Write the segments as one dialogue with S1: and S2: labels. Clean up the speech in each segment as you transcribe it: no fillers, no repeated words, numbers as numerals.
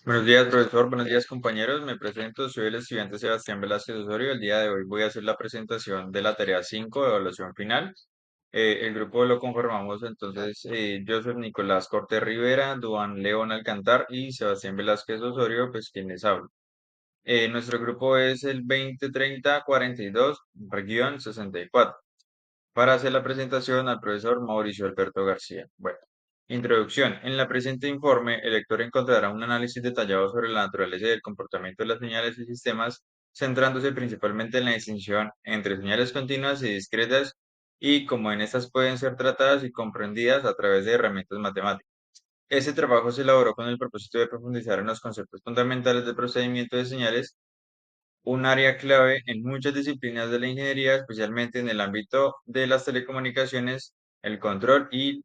S1: Buenos días, profesor. Buenos días, compañeros. Me presento. Soy el estudiante Sebastián Velázquez Osorio. El día de hoy voy a hacer la presentación de la tarea 5 de evaluación final. El grupo lo conformamos entonces Joseph Nicolás Cortés Rivera, Duan León Alcantar y Sebastián Velázquez Osorio, pues quienes hablan. Nuestro grupo es el 203042, región 64. Para hacer la presentación al profesor Mauricio Alberto García. Bueno, introducción. En la presente informe, el lector encontrará un análisis detallado sobre la naturaleza y el comportamiento de las señales y sistemas, centrándose principalmente en la distinción entre señales continuas y discretas y cómo en estas pueden ser tratadas y comprendidas a través de herramientas matemáticas. Este trabajo se elaboró con el propósito de profundizar en los conceptos fundamentales del procedimiento de señales, un área clave en muchas disciplinas de la ingeniería, especialmente en el ámbito de las telecomunicaciones, el control y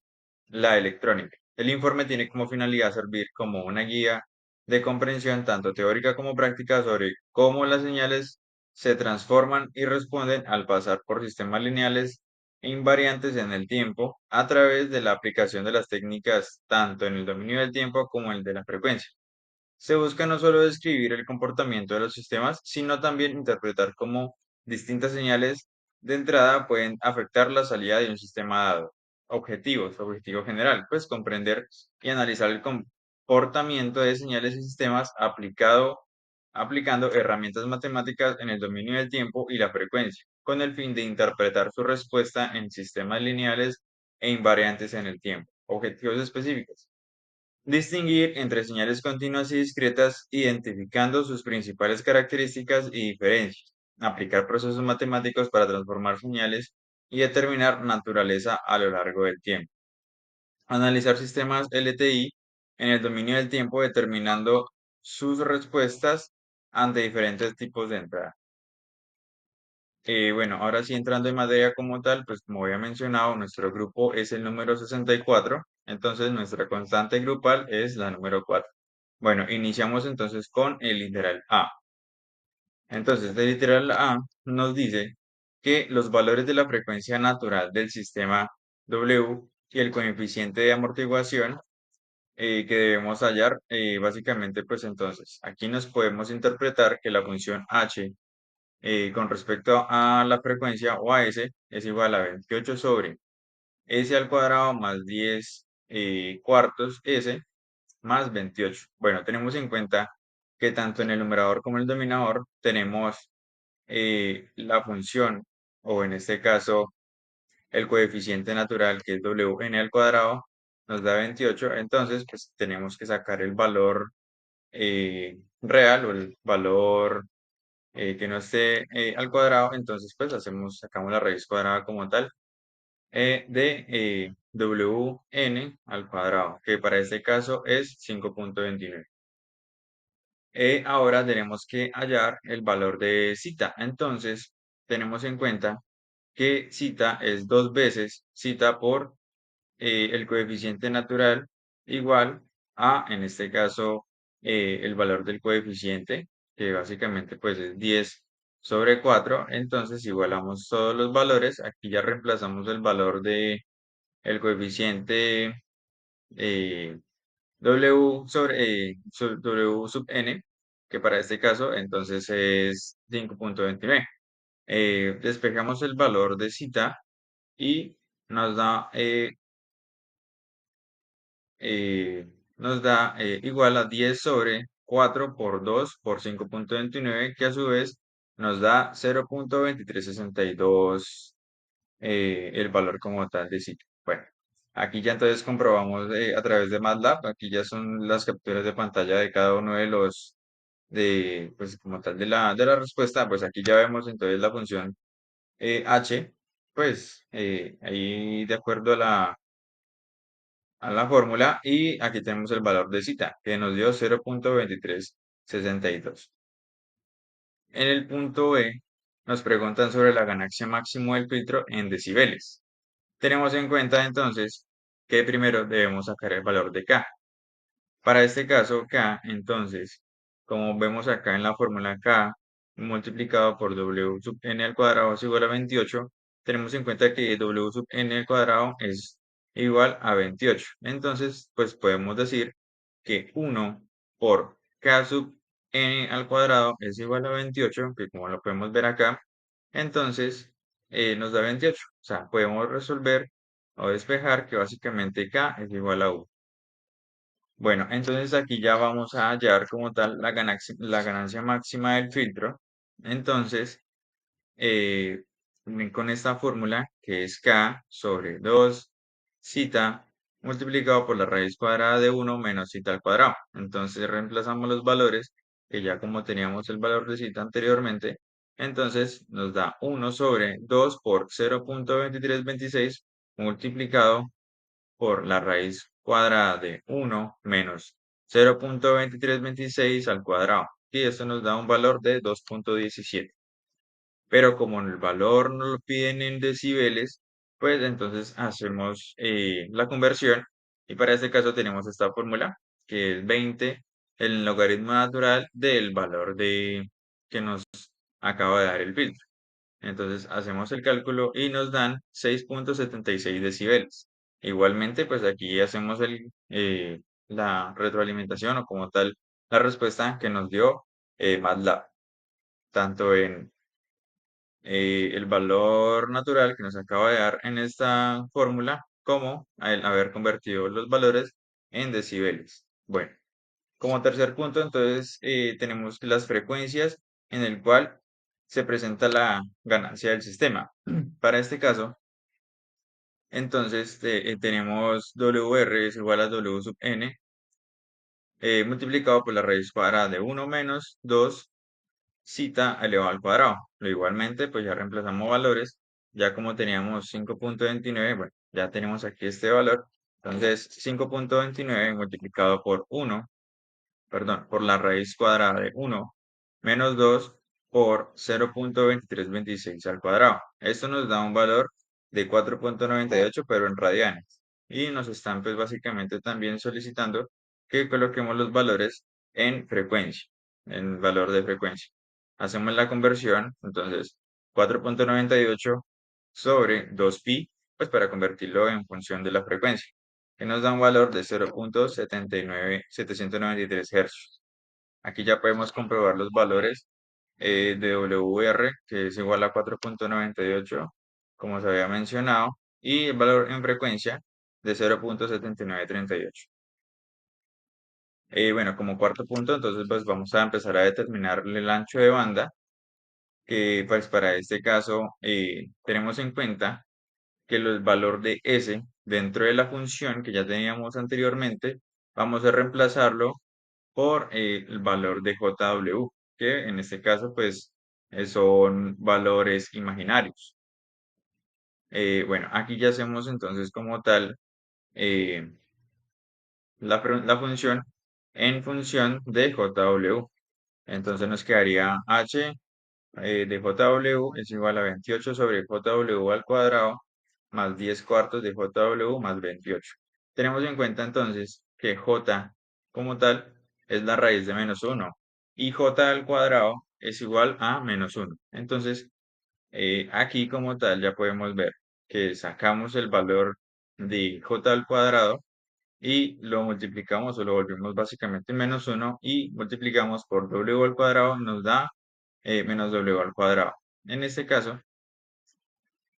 S1: la electrónica. El informe tiene como finalidad servir como una guía de comprensión tanto teórica como práctica sobre cómo las señales se transforman y responden al pasar por sistemas lineales e invariantes en el tiempo a través de la aplicación de las técnicas tanto en el dominio del tiempo como en el de la frecuencia. Se busca no solo describir el comportamiento de los sistemas, sino también interpretar cómo distintas señales de entrada pueden afectar la salida de un sistema dado. Objetivos, objetivo general, pues comprender y analizar el comportamiento de señales y sistemas aplicando herramientas matemáticas en el dominio del tiempo y la frecuencia, con el fin de interpretar su respuesta en sistemas lineales e invariantes en el tiempo. Objetivos específicos. Distinguir entre señales continuas y discretas, identificando sus principales características y diferencias. Aplicar procesos matemáticos para transformar señales y determinar naturaleza a lo largo del tiempo. Analizar sistemas LTI en el dominio del tiempo, determinando sus respuestas ante diferentes tipos de entrada. Bueno, ahora sí entrando en materia como tal, pues como había mencionado, nuestro grupo es el número 64, entonces nuestra constante grupal es la número 4. Bueno, iniciamos entonces con el literal A. Entonces, el literal A nos dice que los valores de la frecuencia natural del sistema W y el coeficiente de amortiguación que debemos hallar, básicamente, pues entonces, aquí nos podemos interpretar que la función H con respecto a la frecuencia o a S es igual a 28 sobre S al cuadrado más 10 cuartos S más 28. Bueno, tenemos en cuenta que tanto en el numerador como en el denominador tenemos la función, o en este caso el coeficiente natural, que es Wn al cuadrado, nos da 28. Entonces, pues tenemos que sacar el valor real o el valor que no esté al cuadrado. Entonces, pues sacamos la raíz cuadrada como tal de Wn al cuadrado, que para este caso es 5,29. Ahora tenemos que hallar el valor de zeta. Entonces, tenemos en cuenta que zeta es dos veces zeta por el coeficiente natural igual a, en este caso, el valor del coeficiente, que básicamente pues es 10 sobre 4. Entonces, igualamos todos los valores. Aquí ya reemplazamos el valor de el coeficiente eh, W sub n, que para este caso entonces es 5,29. Despejamos el valor de zeta y nos da, igual a 10 sobre 4 por 2 por 5,29, que a su vez nos da 0,2362 el valor como tal de zeta. Bueno, aquí ya entonces comprobamos a través de MATLAB. Aquí ya son las capturas de pantalla de cada uno de los, pues como tal de la respuesta. Pues aquí ya vemos entonces la función h, pues ahí de acuerdo a la fórmula, y aquí tenemos el valor de zeta que nos dio 0,2362. En el punto B nos preguntan sobre la ganancia máximo del filtro en decibeles. Tenemos en cuenta entonces que primero debemos sacar el valor de K. Para este caso, K, entonces, como vemos acá en la fórmula, K multiplicado por W sub n al cuadrado es igual a 28, tenemos en cuenta que W sub n al cuadrado es igual a 28. Entonces, pues podemos decir que 1 por k sub n al cuadrado es igual a 28, que como lo podemos ver acá, entonces nos da 28. O sea, podemos resolver o despejar que básicamente k es igual a 1. Bueno, entonces aquí ya vamos a hallar como tal la ganancia máxima del filtro. Entonces, eh, con esta fórmula que es k sobre 2 zeta multiplicado por la raíz cuadrada de 1 menos zeta al cuadrado. Entonces reemplazamos los valores, que ya como teníamos el valor de zeta anteriormente, entonces nos da 1 sobre 2 por 0.2326 multiplicado por la raíz cuadrada de 1 menos 0.2326 al cuadrado. Y esto nos da un valor de 2.17. Pero como el valor no lo piden en decibeles, pues entonces hacemos la conversión. Y para este caso tenemos esta fórmula, que es 20 el logaritmo natural del valor que nos acaba de dar el filtro. Entonces hacemos el cálculo y nos dan 6.76 decibeles. Igualmente, pues aquí hacemos la retroalimentación o como tal la respuesta que nos dio MATLAB, tanto en el valor natural que nos acaba de dar en esta fórmula, como el haber convertido los valores en decibeles. Bueno, como tercer punto, entonces tenemos las frecuencias en el cual se presenta la ganancia del sistema. Para este caso, entonces tenemos WR es igual a W sub n multiplicado por la raíz cuadrada de 1 menos 2 zeta elevado al cuadrado. Igualmente, pues ya reemplazamos valores. Ya como teníamos 5.29, bueno, ya tenemos aquí este valor. Entonces, 5.29 multiplicado por 1, perdón, por la raíz cuadrada de 1 menos 2 por 0.2326 al cuadrado. Esto nos da un valor de 4.98, pero en radianes. Y nos están pues básicamente también solicitando que coloquemos los valores en frecuencia, en valor de frecuencia. Hacemos la conversión, entonces 4.98 sobre 2pi, pues para convertirlo en función de la frecuencia, que nos da un valor de 0.793 Hz. Aquí ya podemos comprobar los valores de WR, que es igual a 4.98, como se había mencionado, y el valor en frecuencia de 0.7938. Bueno, como cuarto punto, entonces pues vamos a empezar a determinar el ancho de banda, que pues para este caso tenemos en cuenta que el valor de S dentro de la función que ya teníamos anteriormente, vamos a reemplazarlo por el valor de JW, que en este caso pues son valores imaginarios. Bueno, aquí ya hacemos entonces como tal eh, la función en función de JW. Entonces nos quedaría H de JW es igual a 28 sobre JW al cuadrado más 10 cuartos de JW más 28. Tenemos en cuenta entonces que J como tal es la raíz de menos 1 y J al cuadrado es igual a menos 1. Entonces, aquí como tal ya podemos ver que sacamos el valor de J al cuadrado y lo multiplicamos o lo volvemos básicamente en menos 1 y multiplicamos por W al cuadrado nos da menos W al cuadrado. En este caso,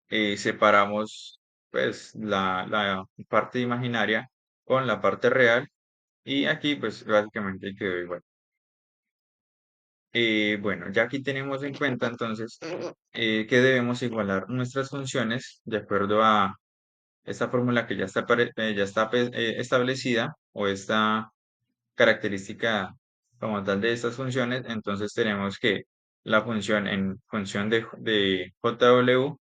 S1: separamos pues la parte imaginaria con la parte real y aquí pues básicamente quedó igual. Bueno, ya aquí tenemos en cuenta entonces que debemos igualar nuestras funciones de acuerdo a esta fórmula que ya está pues, establecida o esta característica como tal de estas funciones. Entonces tenemos que la función en función de JW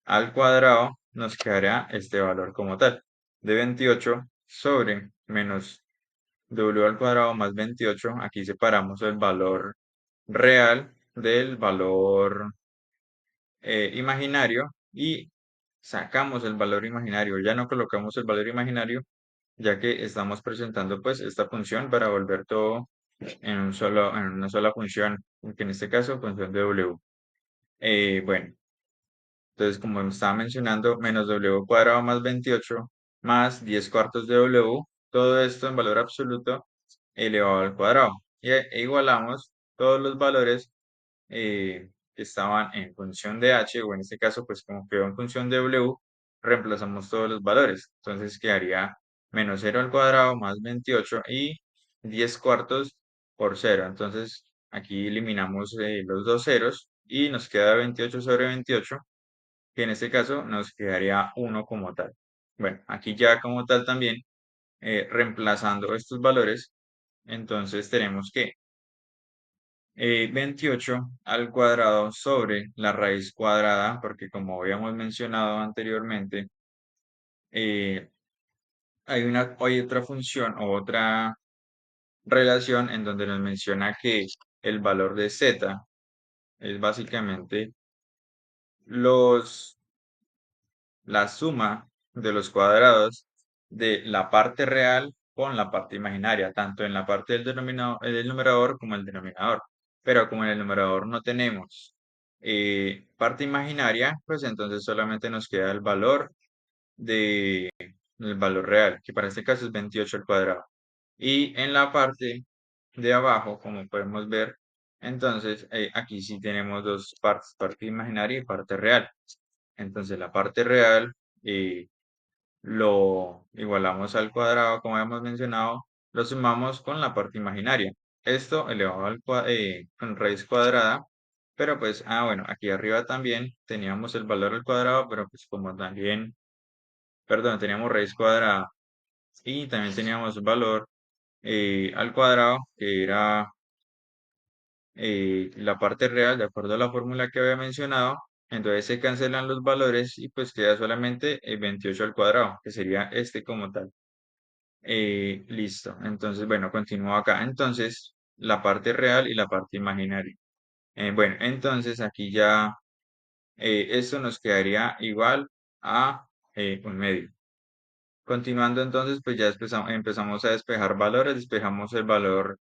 S1: al cuadrado nos quedará este valor como tal, de 28 sobre menos W al cuadrado más 28. Aquí separamos el valor real del valor imaginario y sacamos el valor imaginario. Ya no colocamos el valor imaginario, ya que estamos presentando pues esta función para volver todo en una sola función, que en este caso función de W. Bueno, entonces como estaba mencionando, menos W cuadrado más 28 más 10 cuartos de W, todo esto en valor absoluto elevado al cuadrado. e igualamos todos los valores que estaban en función de h, o en este caso, pues como quedó en función de w, reemplazamos todos los valores. Entonces quedaría menos 0 al cuadrado más 28 y 10 cuartos por 0. Entonces aquí eliminamos los dos ceros y nos queda 28 sobre 28, que en este caso nos quedaría 1 como tal. Bueno, aquí ya como tal también, reemplazando estos valores, entonces tenemos que 28 al cuadrado sobre la raíz cuadrada, porque como habíamos mencionado anteriormente, eh, hay otra función o otra relación en donde nos menciona que el valor de z es básicamente los la suma de los cuadrados de la parte real con la parte imaginaria, tanto en la parte del numerador como el denominador. Pero como en el numerador no tenemos parte imaginaria, pues entonces solamente nos queda el valor real, que para este caso es 28 al cuadrado. Y en la parte de abajo, como podemos ver, entonces aquí sí tenemos dos partes, parte imaginaria y parte real. Entonces la parte real eh, lo igualamos al cuadrado, como habíamos mencionado, lo sumamos con la parte imaginaria. Esto elevado con raíz cuadrada, pero pues, bueno, aquí arriba también teníamos el valor al cuadrado, pero pues como también, perdón, teníamos raíz cuadrada y también teníamos valor al cuadrado, que era la parte real, de acuerdo a la fórmula que había mencionado. Entonces se cancelan los valores y pues queda solamente 28 al cuadrado, que sería este como tal. Listo. Entonces, bueno, continúo acá. Entonces, la parte real y la parte imaginaria. Bueno, entonces aquí ya esto nos quedaría igual a un medio. Continuando entonces, pues ya empezamos a despejar valores. Despejamos el valor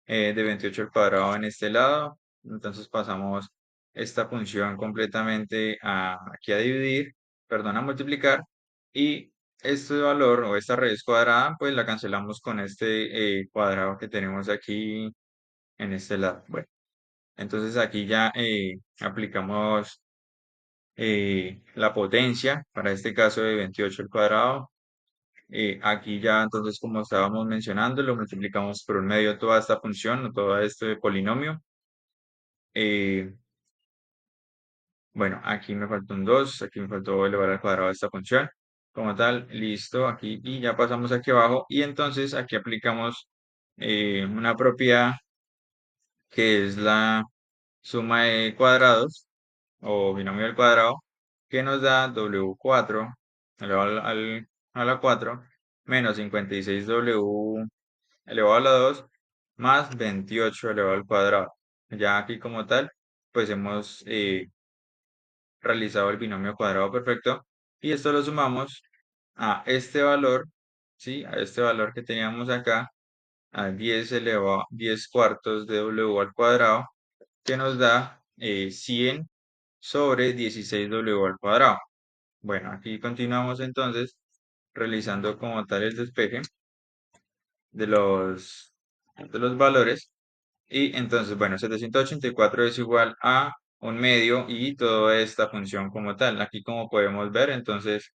S1: de 28 al cuadrado en este lado. Entonces pasamos esta función completamente aquí a dividir, perdón, a multiplicar. Y este valor o esta raíz cuadrada, pues la cancelamos con este cuadrado que tenemos aquí en este lado. Bueno, entonces aquí ya aplicamos la potencia, para este caso de 28 al cuadrado. Aquí ya entonces, como estábamos mencionando, lo multiplicamos por un medio toda esta función o todo este polinomio. Eh, bueno, aquí me faltó un 2, aquí me faltó elevar al cuadrado esta función. Como tal, listo, aquí y ya pasamos aquí abajo. Y entonces aquí aplicamos una propiedad que es la suma de cuadrados o binomio al cuadrado, que nos da W4 elevado a la 4 menos 56W elevado a la 2 más 28 elevado al cuadrado. Ya aquí como tal, pues hemos realizado el binomio cuadrado perfecto y esto lo sumamos a este valor, ¿sí? A este valor que teníamos acá, a 10 cuartos de W al cuadrado, que nos da 100 sobre 16W al cuadrado. Bueno, aquí continuamos entonces realizando como tal el despeje de los valores. Y entonces, bueno, 784 es igual a un medio y toda esta función como tal. Aquí como podemos ver, entonces,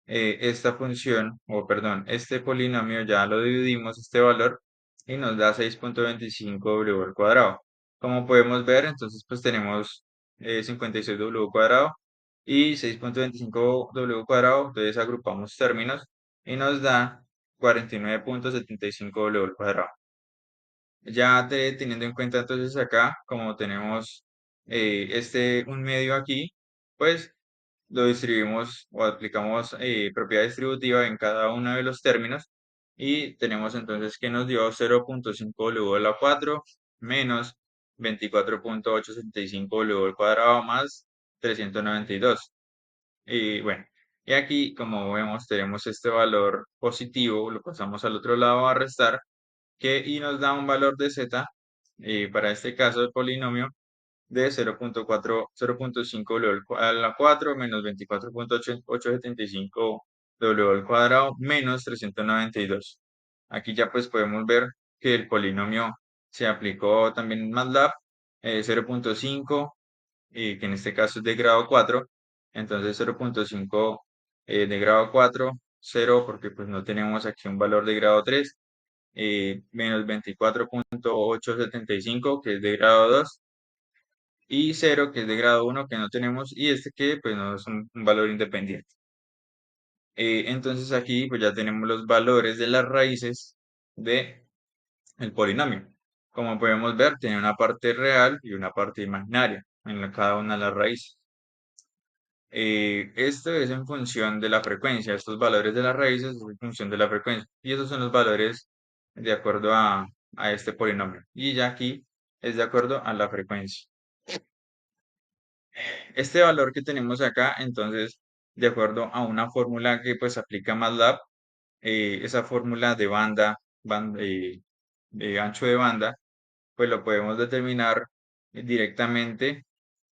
S1: esta función, o perdón, este polinomio ya lo dividimos, este valor, y nos da 6.25W al cuadrado. Como podemos ver, entonces, pues tenemos 56W cuadrado y 6.25W cuadrado. Entonces agrupamos términos y nos da 49.75W al cuadrado. Ya teniendo en cuenta entonces acá, como tenemos un medio aquí, pues lo distribuimos o aplicamos propiedad distributiva en cada uno de los términos y tenemos entonces que nos dio 0.5W a la 4 menos 24.875W al cuadrado más 392. Y bueno, y aquí como vemos tenemos este valor positivo, lo pasamos al otro lado a restar y nos da un valor de z, para este caso el polinomio, de 0.5 a la 4 menos 24.875 w al cuadrado menos 392. Aquí ya pues podemos ver que el polinomio se aplicó también MATLAB 0.5, que en este caso es de grado 4. Entonces 0.5 de grado 4, 0 porque pues no tenemos aquí un valor de grado 3, menos 24.875 que es de grado 2 y 0 que es de grado 1 que no tenemos y este que pues no es un valor independiente. Entonces aquí pues ya tenemos los valores de las raíces de el polinomio. Como podemos ver, tiene una parte real y una parte imaginaria en cada una de las raíces. Esto es en función de la frecuencia, estos valores de las raíces es en función de la frecuencia. Y esos son los valores de acuerdo a este polinomio. Y ya aquí es de acuerdo a la frecuencia. Este valor que tenemos acá, entonces, de acuerdo a una fórmula que pues aplica MATLAB, esa fórmula de de ancho de banda, pues lo podemos determinar directamente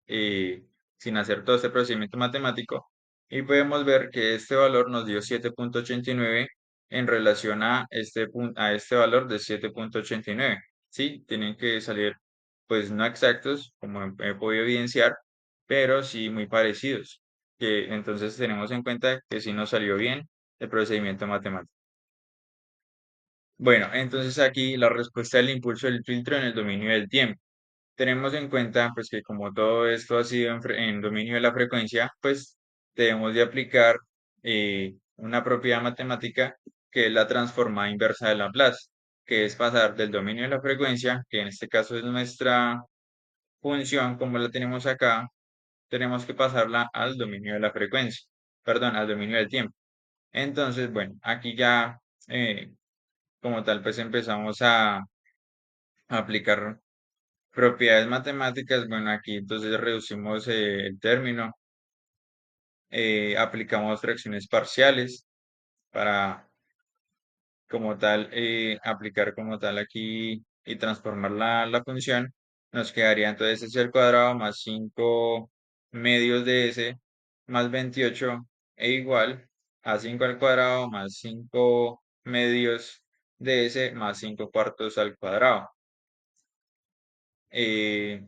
S1: eh, sin hacer todo este procedimiento matemático y podemos ver que este valor nos dio 7.89 en relación a a este valor de 7.89. Sí, tienen que salir pues no exactos como he podido evidenciar, pero sí muy parecidos, que entonces tenemos en cuenta que sí nos salió bien el procedimiento matemático. Bueno, entonces aquí la respuesta del impulso del filtro en el dominio del tiempo. Tenemos en cuenta pues que como todo esto ha sido en dominio de la frecuencia, pues debemos de aplicar una propiedad matemática que es la transformada inversa de Laplace, que es pasar del dominio de la frecuencia, que en este caso es nuestra función como la tenemos acá, tenemos que pasarla al dominio de la frecuencia, perdón, al dominio del tiempo. Entonces, bueno, aquí ya como tal pues empezamos a aplicar propiedades matemáticas. Bueno, aquí entonces reducimos el término, aplicamos fracciones parciales para como tal aplicar como tal aquí y transformar la función. Nos quedaría entonces s al cuadrado más 5 medios de s más 28 e igual a 5 al cuadrado más 5 medios de s más 5 cuartos al cuadrado. eh,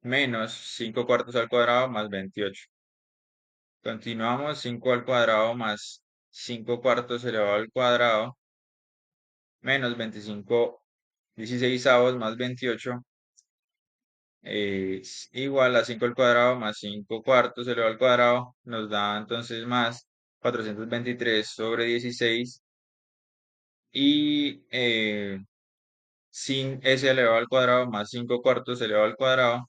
S1: Menos 5 cuartos al cuadrado más 28. Continuamos 5 al cuadrado más 5 cuartos elevado al cuadrado menos 25 16avos más 28 es igual a 5 al cuadrado más 5 cuartos elevado al cuadrado. Nos da entonces más 423 sobre 16 y sin s elevado al cuadrado más 5 cuartos elevado al cuadrado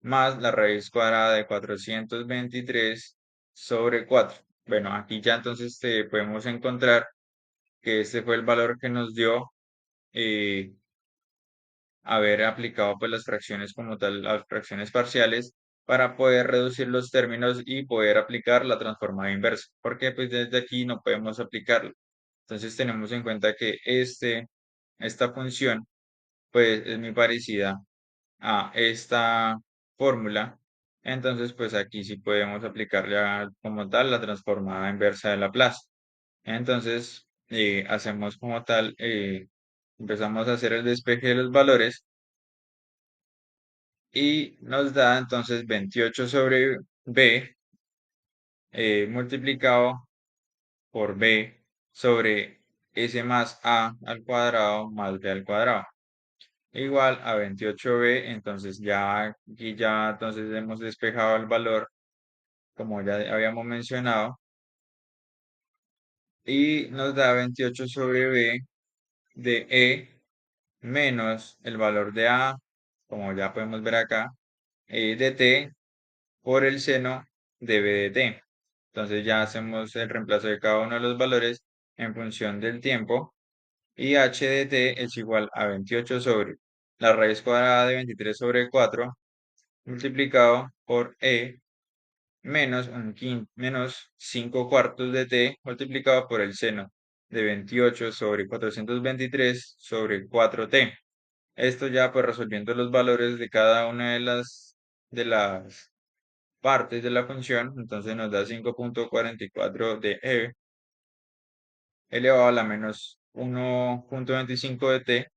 S1: más la raíz cuadrada de 423 sobre 4. Bueno, aquí ya entonces podemos encontrar que este fue el valor que nos dio eh, haber aplicado pues las fracciones como tal, las fracciones parciales para poder reducir los términos y poder aplicar la transformada inversa, porque pues desde aquí no podemos aplicarlo. Entonces tenemos en cuenta que esta función pues es muy parecida a esta fórmula. Entonces, pues aquí sí podemos aplicarle como tal la transformada inversa de Laplace. Entonces, hacemos como tal, empezamos a hacer el despeje de los valores y nos da entonces 28 sobre b multiplicado por b sobre s más a al cuadrado más b al cuadrado igual a 28b. Entonces ya aquí ya entonces hemos despejado el valor como ya habíamos mencionado y nos da 28 sobre b de e menos el valor de a, como ya podemos ver acá, de t por el seno de b de t. Entonces ya hacemos el reemplazo de cada uno de los valores en función del tiempo y h de t es igual a 28 sobre la raíz cuadrada de 23 sobre 4 multiplicado por e menos 5 cuartos de t multiplicado por el seno de 28 sobre 423 sobre 4t. Esto ya pues resolviendo los valores de cada una de las partes de la función, entonces nos da 5.44 de e elevado a la menos 1.25 de t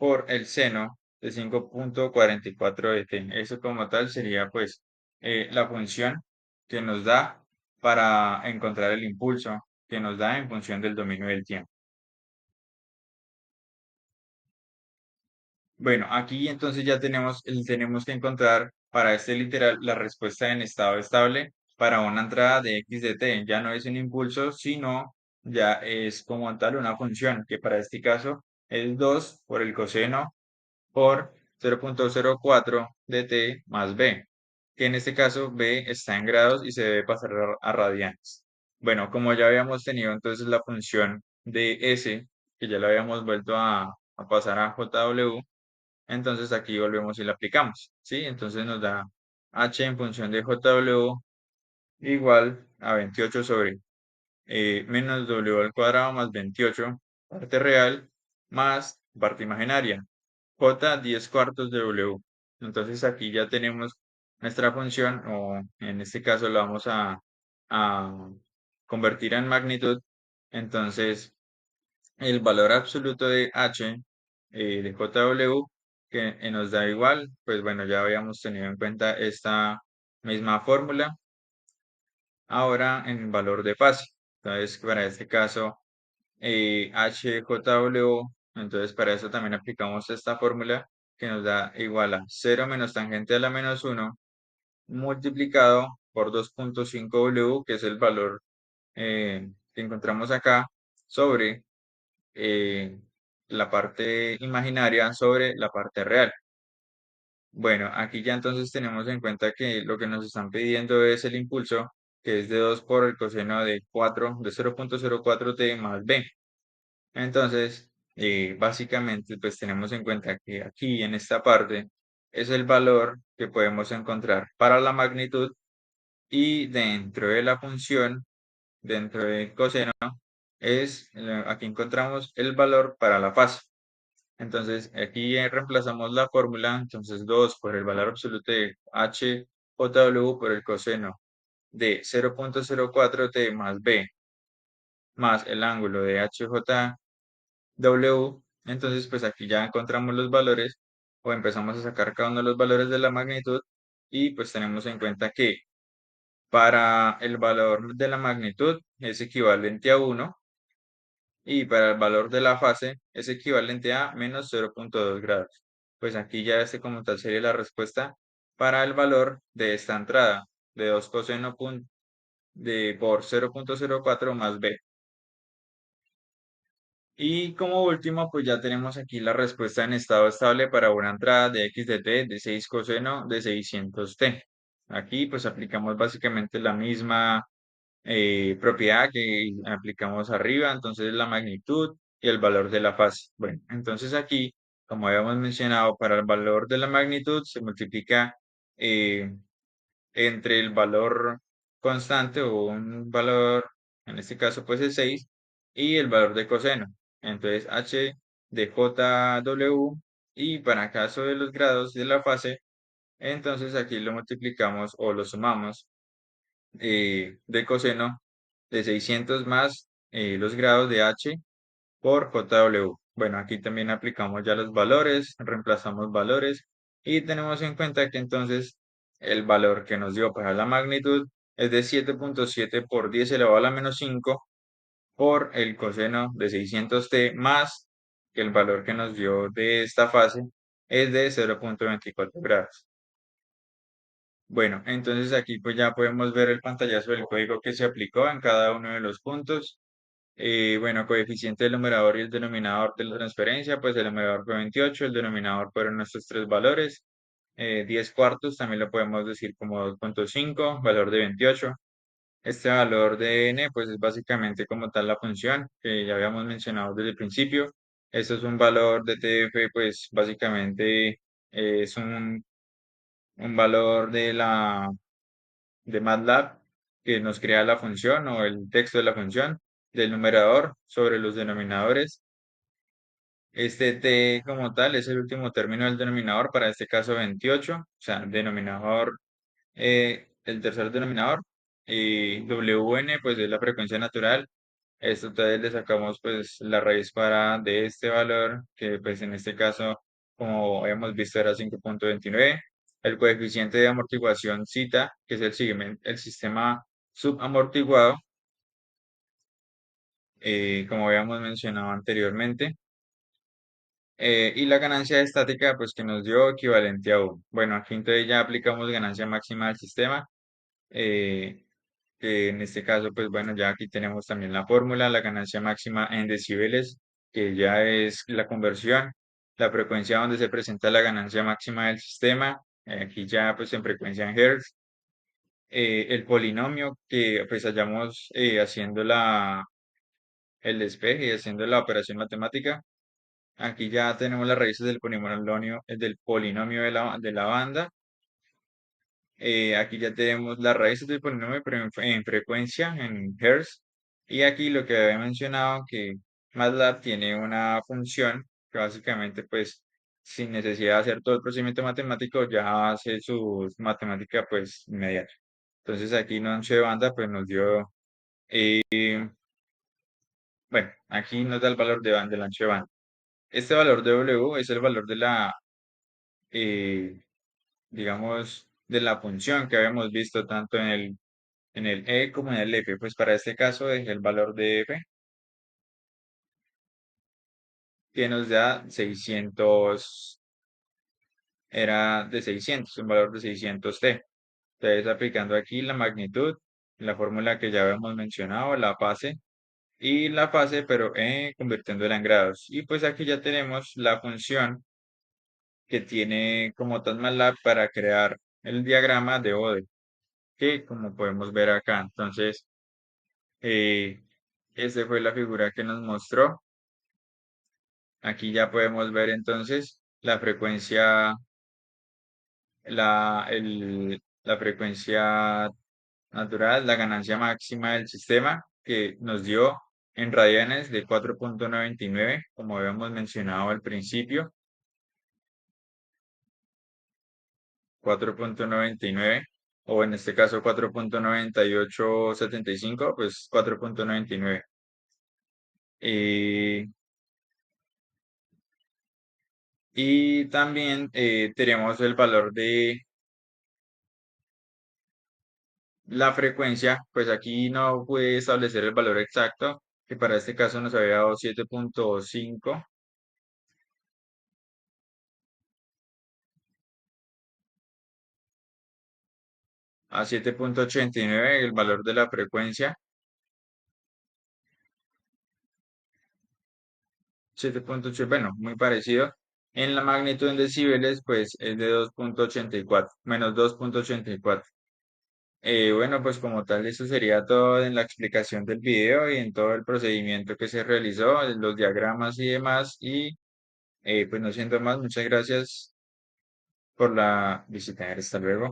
S1: por el seno de 5,44 de t. Eso como tal sería pues la función que nos da para encontrar el impulso que nos da en función del dominio del tiempo. Bueno, aquí entonces ya tenemos que encontrar para este literal la respuesta en estado estable para una entrada de x de t. Ya no es un impulso, sino ya es como tal una función, que para este caso es 2 por el coseno por 0,04 de t más b, que en este caso b está en grados y se debe pasar a radianes. Bueno, como ya habíamos tenido entonces la función de s, que ya la habíamos vuelto a pasar a jw, entonces aquí volvemos y la aplicamos, ¿sí? Entonces nos da h en función de jw igual a 28 sobre menos w al cuadrado más 28, parte real, más parte imaginaria, j 10 cuartos de w. Entonces aquí ya tenemos nuestra función, o en este caso la vamos a convertir en magnitud. Entonces el valor absoluto de h de jw, que nos da igual, pues bueno, ya habíamos tenido en cuenta esta misma fórmula, ahora en valor de fase. Entonces, para este caso, HJW, entonces para eso también aplicamos esta fórmula que nos da igual a 0 menos tangente a la menos 1 multiplicado por 2,5W, que es el valor que encontramos acá, sobre eh, la parte imaginaria sobre la parte real. Bueno, aquí ya entonces tenemos en cuenta que lo que nos están pidiendo es el impulso, que es de 2 por el coseno de 4, de 0,04t más b. Entonces, básicamente, pues tenemos en cuenta que aquí en esta parte es el valor que podemos encontrar para la magnitud, y dentro de la función, dentro del coseno, aquí encontramos el valor para la fase. Entonces, aquí reemplazamos la fórmula, entonces 2 por el valor absoluto de HJW por el coseno de 0,04t más b más el ángulo de HJW. Entonces, pues aquí ya encontramos los valores o empezamos a sacar cada uno de los valores de la magnitud, y pues tenemos en cuenta que para el valor de la magnitud es equivalente a 1, y para el valor de la fase es equivalente a menos 0,2 grados. Pues aquí ya este como tal sería la respuesta para el valor de esta entrada de 2 coseno por 0,04 más b. Y como último, pues ya tenemos aquí la respuesta en estado estable para una entrada de x de t de 6 coseno de 600t. Aquí pues aplicamos básicamente la misma propiedad que aplicamos arriba, entonces la magnitud y el valor de la fase. Bueno, entonces aquí, como habíamos mencionado, para el valor de la magnitud se multiplica eh, entre el valor constante o un valor, en este caso pues es 6, y el valor de coseno. Entonces h de jw, y para caso de los grados de la fase, entonces aquí lo multiplicamos o lo sumamos de coseno de 600 más los grados de h por jw. Bueno, aquí también aplicamos ya los valores, reemplazamos valores y tenemos en cuenta que entonces el valor que nos dio para la magnitud es de 7,7 por 10 elevado a la menos 5 por el coseno de 600t, más que el valor que nos dio de esta fase es de 0,24 grados. Bueno, entonces aquí pues ya podemos ver el pantallazo del código que se aplicó en cada uno de los puntos. Bueno, coeficiente del numerador y el denominador de la transferencia, pues el numerador fue 28, el denominador fueron nuestros tres valores. 10 cuartos también lo podemos decir como 2,5, valor de 28. Este valor de n, pues es básicamente como tal la función que ya habíamos mencionado desde el principio. Esto es un valor de TF, pues básicamente es un valor de MATLAB que nos crea la función o el texto de la función del numerador sobre los denominadores. Este t como tal es el último término del denominador, para este caso 28, o sea, denominador, el tercer denominador. Y Wn pues es la frecuencia natural, Esto entonces le sacamos pues la raíz cuadrada de este valor, que pues en este caso, como habíamos visto, era 5,29. El coeficiente de amortiguación zeta, que es el sistema subamortiguado, como habíamos mencionado anteriormente. Y la ganancia estática, pues que nos dio equivalente a 1. Bueno, aquí entonces ya aplicamos ganancia máxima del sistema. eh, que en este caso, pues bueno, ya aquí tenemos también la fórmula, la ganancia máxima en decibeles, que ya es la conversión, la frecuencia donde se presenta la ganancia máxima del sistema, aquí ya pues en frecuencia en hertz, el polinomio que pues hayamos haciendo el despeje y haciendo la operación matemática. Aquí ya tenemos las raíces del polinomio de la banda. Aquí ya tenemos las raíces del polinomio, pero en frecuencia, en hertz. Y aquí lo que había mencionado, que MATLAB tiene una función que básicamente, pues, sin necesidad de hacer todo el procedimiento matemático, ya hace su matemática, pues, inmediata. Entonces aquí en ancho de banda, pues, nos dio, eh, bueno, aquí nos da el valor de banda, del ancho de banda. Este valor de W es el valor de eh, digamos, de la función que habíamos visto tanto en el E como en el F. Pues para este caso dejé el valor de F que nos da 600, era de 600, un valor de 600T. Entonces aplicando aquí la magnitud, la fórmula que ya habíamos mencionado, la fase y la fase, pero convirtiéndola en grados. Y pues aquí ya tenemos la función que tiene como tal MATLAB para crear el diagrama de Bode, que como podemos ver acá. Entonces, eh, esta fue la figura que nos mostró. Aquí ya podemos ver entonces la frecuencia, la frecuencia natural, la ganancia máxima del sistema que nos dio en radianes de 4,99, como habíamos mencionado al principio, 4,99, o en este caso 4,9875, pues 4,99. Y también tenemos el valor de la frecuencia, pues aquí no pude establecer el valor exacto, que para este caso nos había dado 7,5 a 7,89 el valor de la frecuencia, 7,8, bueno, muy parecido. En la magnitud en decibeles, pues es de 2,84, menos 2,84. Bueno, pues como tal, eso sería todo en la explicación del video y en todo el procedimiento que se realizó, en los diagramas y demás. Y pues no siendo más, muchas gracias por la visita. Hasta luego.